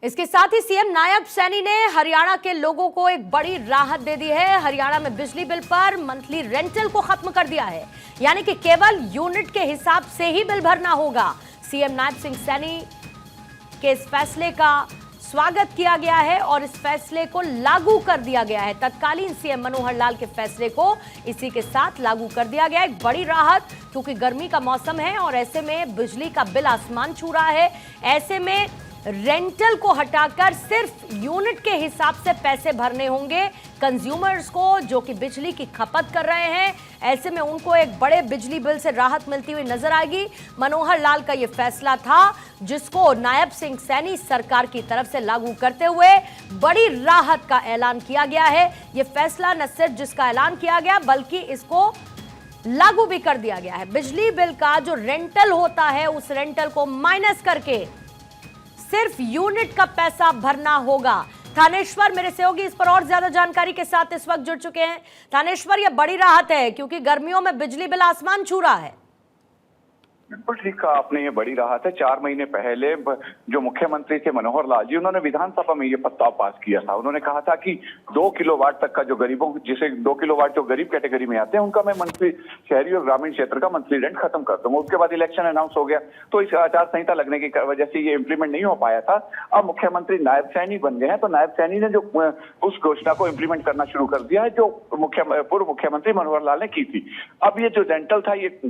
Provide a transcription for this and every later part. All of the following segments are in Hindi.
इसके साथ ही सीएम नायब सैनी ने हरियाणा के लोगों को एक बड़ी राहत दे दी है। हरियाणा में बिजली बिल पर मंथली रेंटल को खत्म कर दिया है, यानी कि केवल यूनिट के हिसाब से ही बिल भरना होगा। सीएम नायब सिंह सैनी के इस फैसले का स्वागत किया गया है और इस फैसले को लागू कर दिया गया है। तत्कालीन सीएम मनोहर लाल के फैसले को इसी के साथ लागू कर दिया गया है। एक बड़ी राहत, क्योंकि गर्मी का मौसम है और ऐसे में बिजली का बिल आसमान छू रहा है। ऐसे में रेंटल को हटाकर सिर्फ यूनिट के हिसाब से पैसे भरने होंगे कंज्यूमर्स को, जो कि बिजली की खपत कर रहे हैं। ऐसे में उनको एक बड़े बिजली बिल से राहत मिलती हुई नजर आएगी। मनोहर लाल का यह फैसला था, जिसको नायब सिंह सैनी सरकार की तरफ से लागू करते हुए बड़ी राहत का ऐलान किया गया है। यह फैसला न सिर्फ जिसका ऐलान किया गया, बल्कि इसको लागू भी कर दिया गया है। बिजली बिल का जो रेंटल होता है, उस रेंटल को माइनस करके सिर्फ यूनिट का पैसा भरना होगा। थानेश्वर मेरे सहयोगी इस पर और ज्यादा जानकारी के साथ इस वक्त जुड़ चुके हैं। थानेश्वर, यह बड़ी राहत है क्योंकि गर्मियों में बिजली बिल आसमान छू रहा है। बिल्कुल ठीक कहा आपने, ये बड़ी राहत है। 4 महीने पहले जो मुख्यमंत्री थे मनोहर लाल जी, उन्होंने विधानसभा में ये प्रस्ताव पास किया था। उन्होंने कहा था कि 2 किलोवाट तक का जो गरीबों, जिसे 2 किलोवाट जो गरीब कैटेगरी में आते हैं, उनका मैं मंथली शहरी और ग्रामीण क्षेत्र का मंथली रेंट खत्म कर दूंगा। उसके बाद इलेक्शन अनाउंस हो गया, तो इस आचार संहिता लगने की वजह से ये इंप्लीमेंट नहीं हो पाया था। अब मुख्यमंत्री नायब सैनी बन गए हैं, तो नायब सैनी ने जो उस घोषणा को इंप्लीमेंट करना शुरू कर दिया है, जो पूर्व मुख्यमंत्री मनोहर लाल ने की थी। अब ये जो रेंटल था, ये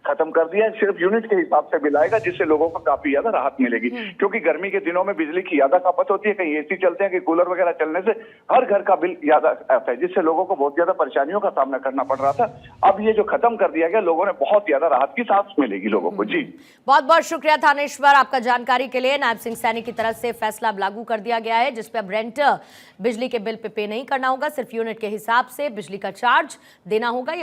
खत्म कर दिया है। सिर्फ यूनिट के हिसाब से बिल आएगा, जिससे लोगों को काफी ज्यादा राहत मिलेगी। क्योंकि गर्मी के दिनों में बिजली की ज्यादा खपत होती है, कहीं एसी चलते हैं, कहीं कूलर वगैरह चलने से हर घर का बिल ज्यादा आता है, जिससे लोगों को बहुत ज्यादा परेशानियों का सामना करना पड़ रहा था। अब ये जो खत्म कर दिया गया, लोगों ने बहुत ज्यादा राहत की सांस मिलेगी लोगों को। जी बहुत बहुत शुक्रिया थानेश्वर आपका जानकारी के लिए। नायब सिंह सैनी की तरफ से फैसला अब लागू कर दिया गया है, जिसपे अब रेंट बिजली के बिल पे नहीं करना होगा, सिर्फ यूनिट के हिसाब से बिजली का चार्ज देना होगा।